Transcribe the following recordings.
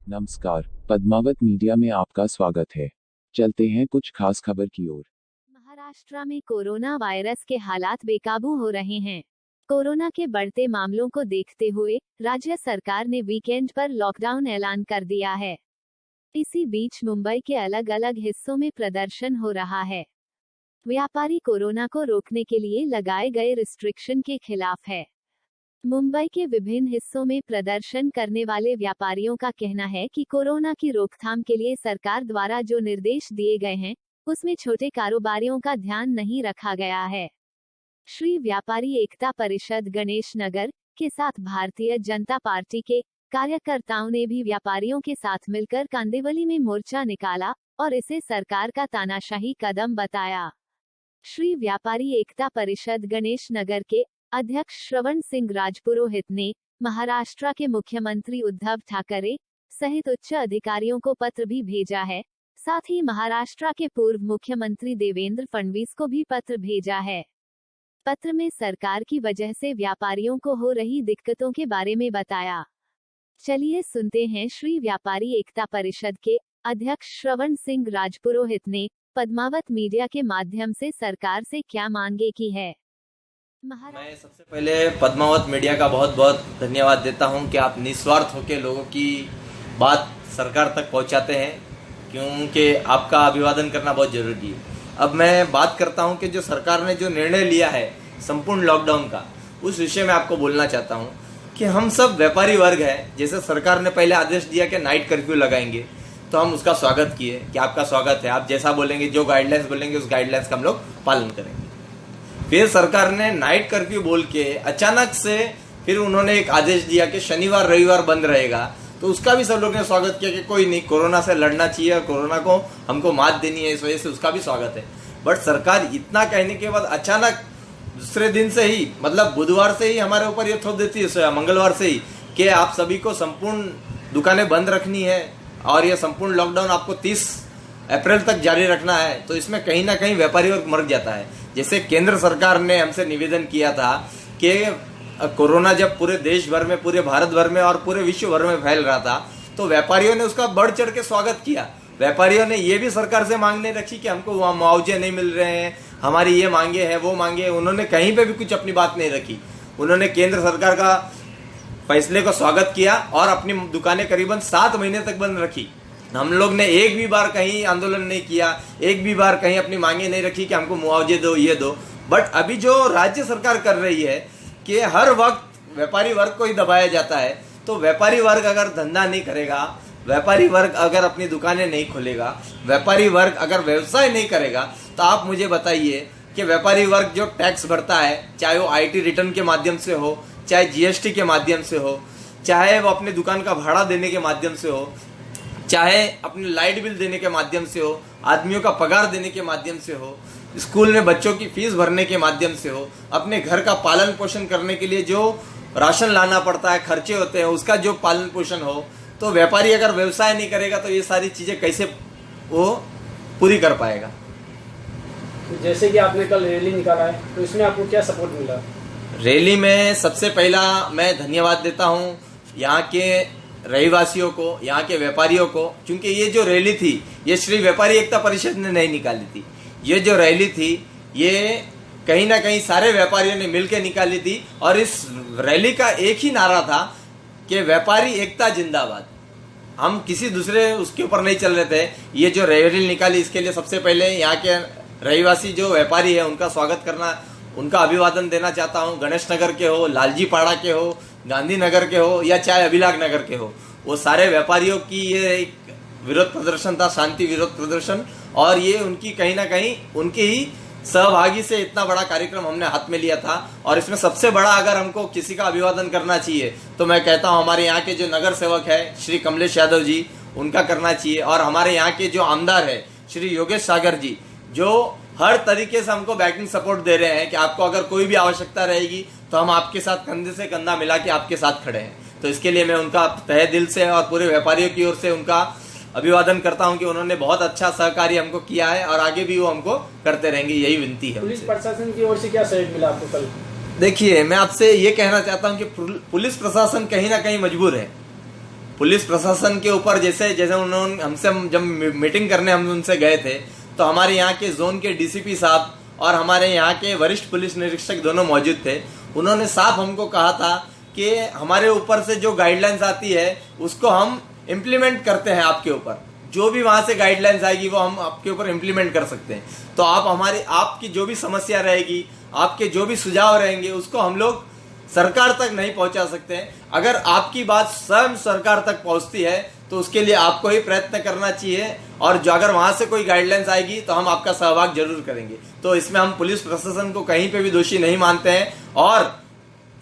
नमस्कार, पद्मावत मीडिया में आपका स्वागत है। चलते हैं कुछ खास खबर की ओर। महाराष्ट्र में कोरोना वायरस के हालात बेकाबू हो रहे हैं। कोरोना के बढ़ते मामलों को देखते हुए राज्य सरकार ने वीकेंड पर लॉकडाउन ऐलान कर दिया है। इसी बीच मुंबई के अलग अलग हिस्सों में प्रदर्शन हो रहा है। व्यापारी कोरोना को रोकने के लिए लगाए गए रिस्ट्रिक्शन के खिलाफ है। मुंबई के विभिन्न हिस्सों में प्रदर्शन करने वाले व्यापारियों का कहना है कि कोरोना की रोकथाम के लिए सरकार द्वारा जो निर्देश दिए गए हैं, उसमें छोटे कारोबारियों का ध्यान नहीं रखा गया है। श्री व्यापारी एकता परिषद गणेश नगर के साथ भारतीय जनता पार्टी के कार्यकर्ताओं ने भी व्यापारियों के साथ मिलकर कांदिवली में मोर्चा निकाला और इसे सरकार का तानाशाही कदम बताया। श्री व्यापारी एकता परिषद गणेश नगर के अध्यक्ष श्रवण सिंह राजपुरोहित ने महाराष्ट्र के मुख्यमंत्री उद्धव ठाकरे सहित उच्च अधिकारियों को पत्र भी भेजा है। साथ ही महाराष्ट्र के पूर्व मुख्यमंत्री देवेंद्र फडणवीस को भी पत्र भेजा है। पत्र में सरकार की वजह से व्यापारियों को हो रही दिक्कतों के बारे में बताया। चलिए सुनते हैं श्री व्यापारी एकता परिषद के अध्यक्ष श्रवण सिंह राजपुरोहित ने पद्मावत मीडिया के माध्यम से सरकार से क्या मांगे की है। मैं सबसे पहले पद्मावत मीडिया का बहुत बहुत धन्यवाद देता हूं कि आप निस्वार्थ होकर लोगों की बात सरकार तक पहुंचाते हैं, क्योंकि आपका अभिवादन करना बहुत ज़रूरी है। अब मैं बात करता हूं कि जो सरकार ने जो निर्णय लिया है संपूर्ण लॉकडाउन का, उस विषय में आपको बोलना चाहता हूं कि हम सब व्यापारी वर्ग हैं। जैसे सरकार ने पहले आदेश दिया कि नाइट कर्फ्यू लगाएंगे, तो हम उसका स्वागत किए कि आपका स्वागत है, आप जैसा बोलेंगे, जो गाइडलाइंस बोलेंगे उस गाइडलाइंस का हम लोग पालन करेंगे। फिर सरकार ने नाइट कर्फ्यू बोल के अचानक से फिर उन्होंने एक आदेश दिया कि शनिवार रविवार बंद रहेगा, तो उसका भी सब लोग ने स्वागत किया कि कोई नहीं, कोरोना से लड़ना चाहिए और कोरोना को हमको मात देनी है, इस वजह से उसका भी स्वागत है। बट सरकार इतना कहने के बाद अचानक दूसरे दिन से ही, मतलब बुधवार से ही हमारे ऊपर ये थोप देती है, मंगलवार से ही, कि आप सभी को संपूर्ण दुकानें बंद रखनी है और ये संपूर्ण लॉकडाउन आपको 30 अप्रैल तक जारी रखना है। तो इसमें कहीं ना कहीं व्यापारी वर्ग मर जाता है। जैसे केंद्र सरकार ने हमसे निवेदन किया था कि कोरोना जब पूरे देश भर में, पूरे भारत भर में और पूरे विश्व भर में फैल रहा था, तो व्यापारियों ने उसका बढ़ चढ़ के स्वागत किया। व्यापारियों ने ये भी सरकार से मांग नहीं रखी कि हमको वहाँ मुआवजे नहीं मिल रहे हैं, हमारी ये मांगे हैं, वो मांगे। उन्होंने कहीं पे भी कुछ अपनी बात नहीं रखी। उन्होंने केंद्र सरकार का फैसले को स्वागत किया और अपनी दुकानें करीबन 7 महीने तक बंद रखी। हम लोग ने एक भी बार कहीं आंदोलन नहीं किया, एक भी बार कहीं अपनी मांगे नहीं रखी कि हमको मुआवजे दो, ये दो। बट अभी जो राज्य सरकार कर रही है कि हर वक्त व्यापारी वर्ग को ही दबाया जाता है, तो व्यापारी वर्ग अगर धंधा नहीं करेगा, व्यापारी वर्ग अगर अपनी दुकानें नहीं खोलेगा, व्यापारी वर्ग अगर व्यवसाय नहीं करेगा, तो आप मुझे बताइए कि व्यापारी वर्ग जो टैक्स भरता है, चाहे वो IT रिटर्न के माध्यम से हो, चाहे GST के माध्यम से हो, चाहे वो अपने दुकान का भाड़ा देने के माध्यम से हो, चाहे अपने लाइट बिल देने के माध्यम से हो, आदमियों का पगार देने के माध्यम से हो, स्कूल में बच्चों की फीस भरने के माध्यम से हो, अपने घर का पालन पोषण करने के लिए जो राशन लाना पड़ता है, खर्चे होते हैं, उसका जो पालन पोषण हो, तो व्यापारी अगर व्यवसाय नहीं करेगा तो ये सारी चीजें कैसे वो पूरी कर पाएगा। जैसे कि आपने कल रैली निकाला है, तो इसमें आपको क्या सपोर्ट मिला? रैली में सबसे पहला मैं धन्यवाद देता हूँ यहाँ के रहीवासियों को, यहाँ के व्यापारियों को, क्योंकि ये जो रैली थी ये श्री व्यापारी एकता परिषद ने नहीं निकाली थी। ये जो रैली थी ये कहीं ना कहीं सारे व्यापारियों ने मिलकर निकाली थी और इस रैली का एक ही नारा था कि व्यापारी एकता जिंदाबाद। हम किसी दूसरे उसके ऊपर नहीं चल रहे थे। ये जो रैली निकाली, इसके लिए सबसे पहले यहाँ के रहीवासी जो व्यापारी है उनका स्वागत करना, उनका अभिवादन देना चाहता हूँ। गणेश नगर के हो, लालजी पाड़ा के हो, गांधीनगर के हो या चाहे अभिलाष नगर के हो, वो सारे व्यापारियों की ये एक विरोध प्रदर्शन था, शांति विरोध प्रदर्शन, और ये उनकी कहीं ना कहीं उनकी ही सहभागी से इतना बड़ा कार्यक्रम हमने हाथ में लिया था। और इसमें सबसे बड़ा अगर हमको किसी का अभिवादन करना चाहिए तो मैं कहता हूँ हमारे यहाँ के जो नगर सेवक है श्री कमलेश यादव जी, उनका करना चाहिए। और हमारे यहाँ के जो आमदार है श्री योगेश सागर जी, जो हर तरीके से हमको बैकिंग सपोर्ट दे रहे हैं कि आपको अगर कोई भी आवश्यकता रहेगी तो हम आपके साथ कंधे से कंधा मिला के आपके साथ खड़े हैं। तो इसके लिए मैं उनका तहे दिल से और पूरे व्यापारियों की ओर से उनका अभिवादन करता हूं कि उन्होंने बहुत अच्छा सहकार्य हमको किया है और आगे भी वो हमको करते रहेंगे, यही विनती है। पुलिस प्रशासन की ओर से क्या सहयोग मिला आपको कल? देखिए, मैं आपसे ये कहना चाहता हूं कि पुलिस प्रशासन कहीं ना कहीं मजबूर है। पुलिस प्रशासन के ऊपर जैसे जैसे उन्होंने हमसे जब मीटिंग करने हम उनसे गए थे तो हमारे यहाँ के जोन के डीसीपी साहब और हमारे यहाँ के वरिष्ठ पुलिस निरीक्षक दोनों मौजूद थे। उन्होंने साफ हमको कहा था कि हमारे ऊपर से जो गाइडलाइंस आती है उसको हम इम्प्लीमेंट करते हैं, आपके ऊपर जो भी वहां से गाइडलाइंस आएगी वो हम आपके ऊपर इम्प्लीमेंट कर सकते हैं। तो आप आपकी जो भी समस्या रहेगी, आपके जो भी सुझाव रहेंगे उसको हम लोग सरकार तक नहीं पहुंचा सकते हैं। अगर आपकी बात स्वयं सरकार तक पहुंचती है तो उसके लिए आपको ही प्रयत्न करना चाहिए, और जो अगर वहां से कोई गाइडलाइंस आएगी तो हम आपका सहभाग जरूर करेंगे। तो इसमें हम पुलिस प्रशासन को कहीं पे भी दोषी नहीं मानते हैं, और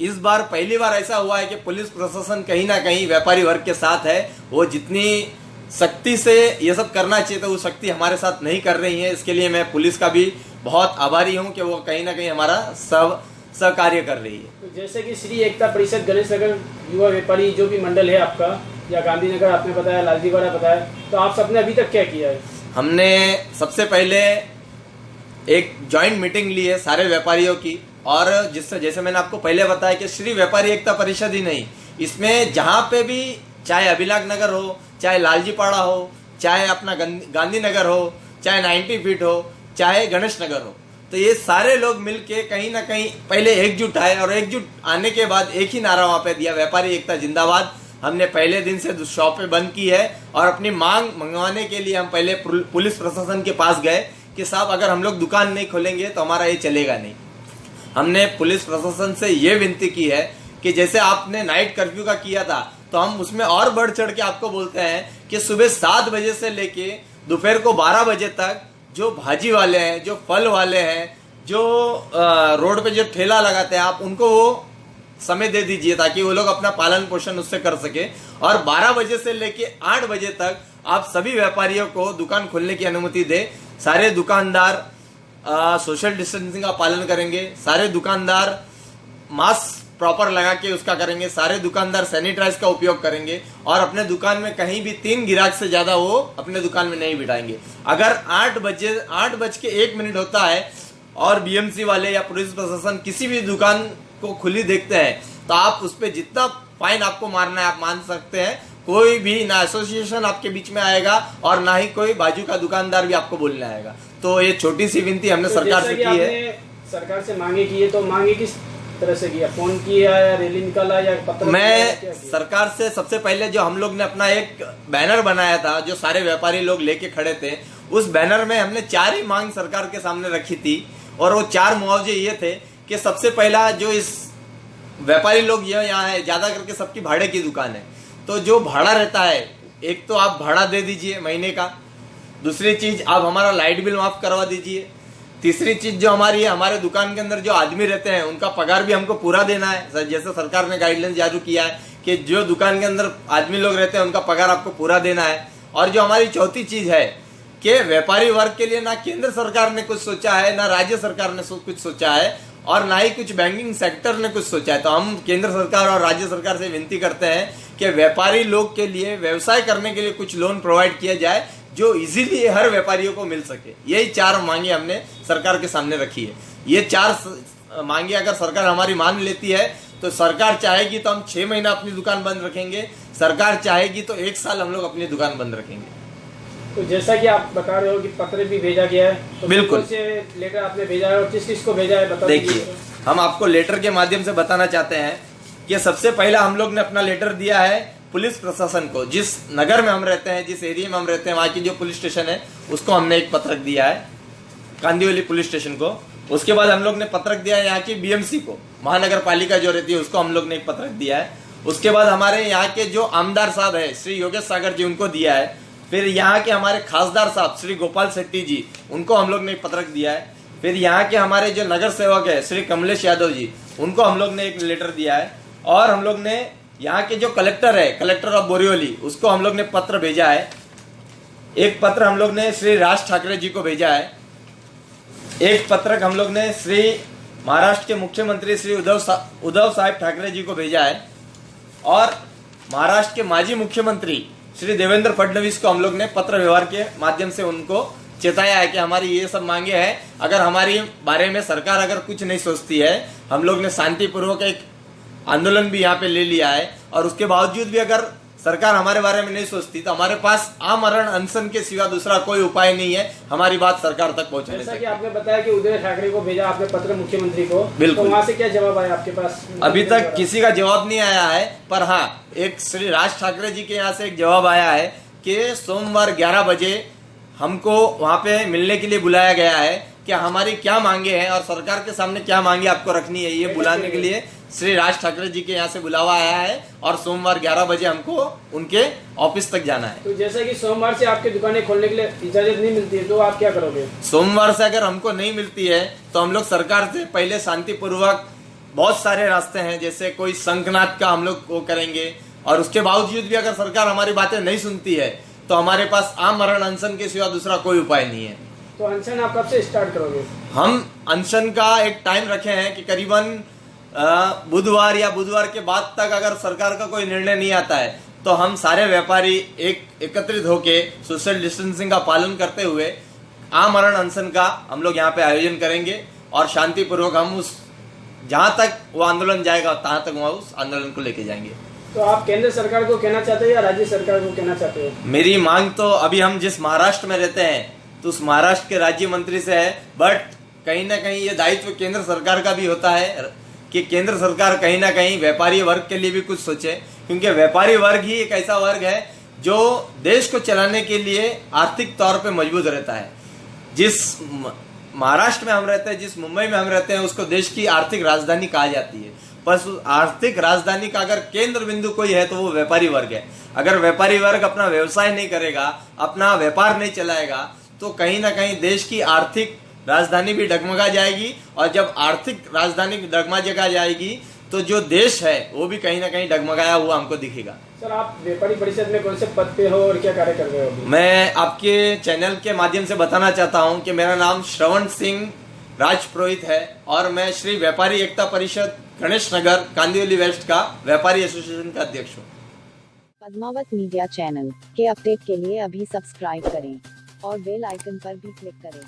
इस बार पहली बार ऐसा हुआ है कि पुलिस प्रशासन कहीं ना कहीं व्यापारी वर्ग के साथ है। वो जितनी सख्ती से ये सब करना चाहिए तो वो सख्ती हमारे साथ नहीं कर रही है। इसके लिए मैं पुलिस का भी बहुत आभारी हूँ कि वो कहीं ना कहीं हमारा सहकार्य कर रही है। तो जैसे कि श्री एकता परिषद गणेश नगर युवा व्यापारी जो भी मंडल है आपका, या गांधीनगर आपने बताया, लालजीवाड़ा बताया, तो आप सबने अभी तक क्या किया है? हमने सबसे पहले एक ज्वाइंट मीटिंग ली है सारे व्यापारियों की, और जिससे जैसे मैंने आपको पहले बताया कि श्री व्यापारी एकता परिषद ही नहीं, इसमें जहां पे भी चाहे अभिलाख नगर हो, चाहे लालजीपाड़ा हो, चाहे अपना गांधीनगर हो, चाहे 90 फीट हो, चाहे गणेश नगर हो, तो ये सारे लोग मिलके कहीं ना कहीं पहले एकजुट आए, और एकजुट आने के बाद एक ही नारा वहां पे दिया, व्यापारी एकता जिंदाबाद। हमने पहले दिन से शॉपें बंद की है, और अपनी मांग मंगवाने के लिए हम पहले पुलिस प्रशासन के पास गए कि साहब अगर हम लोग दुकान नहीं खोलेंगे तो हमारा ये चलेगा नहीं। हमने पुलिस प्रशासन से ये विनती की है कि जैसे आपने नाइट कर्फ्यू का किया था, तो हम उसमें और बढ़ चढ़ के आपको बोलते हैं कि सुबह 7 बजे से लेके दोपहर को 12 बजे तक जो भाजी वाले हैं, जो फल वाले हैं, जो रोड पे जो ठेला लगाते हैं, आप उनको वो समय दे दीजिए ताकि वो लोग अपना पालन पोषण उससे कर सके। और 12 बजे से लेके 8 बजे तक आप सभी व्यापारियों को दुकान खोलने की अनुमति दे। सारे दुकानदार सोशल डिस्टेंसिंग का पालन करेंगे, सारे दुकानदार मास्क प्रॉपर लगा के उसका करेंगे, सारे दुकानदार सैनिटाइज का उपयोग करेंगे, और अपने दुकान में कहीं भी 3 ग्राहक से ज्यादा वो अपने दुकान में नहीं बिठाएंगे। अगर 8:01 होता है और बीएमसी वाले या पुलिस प्रशासन किसी भी दुकान को खुली देखते हैं तो आप उस पर जितना फाइन आपको मारना है आप मान सकते हैं। कोई भी ना एसोसिएशन आपके बीच में आएगा और ना ही कोई बाजू का दुकानदार भी आपको बोलने आएगा। तो ये छोटी सी विनती हमने सरकार से की है। सरकार से मांगे की है, तो मांगे किस तरह से किया? फोन किया या रैली निकाला या पत्र? मैं सरकार से सबसे पहले जो हम लोग ने अपना एक बैनर बनाया था जो सारे व्यापारी लोग लेके खड़े थे, उस बैनर में हमने 4 ही मांग सरकार के सामने रखी थी, और वो 4 मुआवजे ये थे कि सबसे पहला जो इस व्यापारी लोग यहाँ है ज्यादा करके सबकी भाड़े की दुकान है, तो जो भाड़ा रहता है एक तो आप भाड़ा दे दीजिए महीने का, दूसरी चीज आप हमारा लाइट बिल माफ करवा दीजिए, तीसरी चीज जो हमारी है हमारे दुकान के अंदर जो आदमी रहते हैं उनका पगार भी हमको पूरा देना है। जैसे सरकार ने गाइडलाइंस जारी किया है कि जो दुकान के अंदर आदमी लोग रहते हैं उनका पगार आपको पूरा देना है। और जो हमारी चौथी चीज है कि व्यापारी वर्ग के लिए ना केंद्र सरकार ने कुछ सोचा है, ना राज्य सरकार ने कुछ सोचा है, और ना ही कुछ बैंकिंग सेक्टर ने कुछ सोचा है। तो हम केंद्र सरकार और राज्य सरकार से विनती करते हैं कि व्यापारी लोग के लिए व्यवसाय करने के लिए कुछ लोन प्रोवाइड किया जाए जो इजीली हर व्यापारियों को मिल सके। यही 4 मांगे हमने सरकार के सामने रखी है। ये 4 मांगे अगर सरकार हमारी मान लेती है तो सरकार चाहेगी तो हम 6 महीना अपनी दुकान बंद रखेंगे, सरकार चाहेगी तो 1 साल हम लोग अपनी दुकान बंद रखेंगे। तो जैसा कि आप बता रहे हो कि पत्र भी भेजा गया है, तो बिल्कुल से लेटर आपने भेजा है और किस को भेजा है बता देखिए, हम आपको लेटर के माध्यम से बताना चाहते हैं कि सबसे पहला हम लोग ने अपना लेटर दिया है पुलिस प्रशासन को। जिस नगर में हम रहते हैं, जिस एरिया में हम रहते हैं, वहाँ की जो पुलिस स्टेशन है उसको हमने एक पत्रक दिया है, कांदिवली पुलिस स्टेशन को। उसके बाद हम लोग ने पत्रक दिया है यहाँ की बीएमसी को, महानगर पालिका जो रहती है उसको हम लोग ने एक पत्रक दिया है। उसके बाद हमारे यहाँ के जो आमदार साहब है श्री योगेश सागर जी, उनको दिया है। फिर यहाँ के हमारे खासदार साहब श्री गोपाल शेट्टी जी, उनको हम लोग ने एक पत्रक दिया है। फिर यहाँ के हमारे जो नगर सेवक है श्री कमलेश यादव जी, उनको हम लोग ने एक लेटर दिया है। और हम लोग ने यहाँ के जो कलेक्टर है, कलेक्टर ऑफ बोरिवली, उसको हम लोग ने पत्र भेजा है। एक पत्र हम लोग ने श्री राज ठाकरे जी को भेजा है। एक पत्रक हम लोग ने श्री महाराष्ट्र के मुख्यमंत्री श्री उद्धव साहब ठाकरे जी को भेजा है। और महाराष्ट्र के माजी मुख्यमंत्री श्री देवेंद्र फडणवीस को हम लोग ने पत्र व्यवहार के माध्यम से उनको चेताया है कि हमारी ये सब मांगे हैं। अगर हमारी बारे में सरकार अगर कुछ नहीं सोचती है, हम लोग ने शांतिपूर्वक एक आंदोलन भी यहाँ पे ले लिया है, और उसके बावजूद भी अगर सरकार हमारे बारे में नहीं सोचती तो हमारे पास आमरण अनशन के सिवा दूसरा कोई उपाय नहीं है हमारी बात सरकार तक पहुंचाने जैसा कि तक। आपने बताया कि उद्धव ठाकरे को भेजा आपने पत्र मुख्यमंत्री को, बिल्कुल। तो वहाँ से क्या जवाब आया आपके पास? अभी तक किसी का जवाब नहीं आया है, पर हाँ एक श्री राज ठाकरे जी के यहाँ से एक जवाब आया है कि सोमवार 11 बजे हमको वहाँ पे मिलने के लिए बुलाया गया है कि हमारी क्या मांगे हैं और सरकार के सामने क्या मांगे आपको रखनी है, ये बुलाने के लिए श्री राज ठाकरे जी के यहाँ से बुलावा आया है और सोमवार 11 बजे हमको उनके ऑफिस तक जाना है। तो जैसा कि सोमवार से आपकी दुकानें खोलने के लिए इजाजत नहीं मिलती है तो आप क्या करोगे? सोमवार से अगर हमको नहीं मिलती है तो हम लोग सरकार से पहले शांतिपूर्वक बहुत सारे रास्ते हैं, जैसे कोई शंखनाद का हम लोग वो करेंगे और उसके बावजूद भी अगर सरकार हमारी बातें नहीं सुनती है तो हमारे पास आमरण अनशन के सिवा दूसरा कोई उपाय नहीं है। तो अनशन आप कब से स्टार्ट करोगे? हम अनशन का एक टाइम रखे हैं कि करीबन बुधवार या बुधवार के बाद तक अगर सरकार का कोई निर्णय नहीं आता है तो हम सारे व्यापारी एकत्रित होके सोशल डिस्टेंसिंग का पालन करते हुए आमरण अनशन का हम लोग यहाँ पे आयोजन करेंगे और शांतिपूर्वक हम उस जहां तक वो आंदोलन जाएगा तहां तक वहां उस आंदोलन को लेके जाएंगे। तो आप केंद्र सरकार को कहना चाहते हो या राज्य सरकार को कहना चाहते हो? मेरी मांग तो अभी हम जिस महाराष्ट्र में रहते हैं तो उस महाराष्ट्र के राज्य मंत्री से है, बट कहीं ना कहीं ये दायित्व केंद्र सरकार का भी होता है कि केंद्र सरकार कहीं ना कहीं व्यापारी वर्ग के लिए भी कुछ सोचे, क्योंकि व्यापारी वर्ग ही एक ऐसा वर्ग है जो देश को चलाने के लिए आर्थिक तौर पे मजबूत रहता है। जिस महाराष्ट्र में हम रहते हैं, जिस मुंबई में हम रहते हैं, उसको देश की आर्थिक राजधानी कहा जाती है, बस उस आर्थिक राजधानी का अगर केंद्र बिंदु कोई है तो वो व्यापारी वर्ग है। अगर व्यापारी वर्ग अपना व्यवसाय नहीं करेगा, अपना व्यापार नहीं चलाएगा तो कहीं ना कहीं देश की आर्थिक राजधानी भी डगमगा जाएगी और जब आर्थिक राजधानी डगमगा जाएगी तो जो देश है वो भी कहीं ना कहीं डगमगाया हुआ हमको दिखेगा। सर, आप व्यापारी परिषद में कौन से पद पे हो और क्या कार्य कर रहे हो? मैं आपके चैनल के माध्यम से बताना चाहता हूं कि मेरा नाम श्रवण सिंह राजपुरोहित है और मैं श्री व्यापारी एकता परिषद गणेश नगर कांदिवली वेस्ट का व्यापारी एसोसिएशन का अध्यक्ष हूँ। पद्मावत मीडिया चैनल के अपडेट के लिए अभी सब्सक्राइब करें और बेल आइकन पर भी क्लिक करें।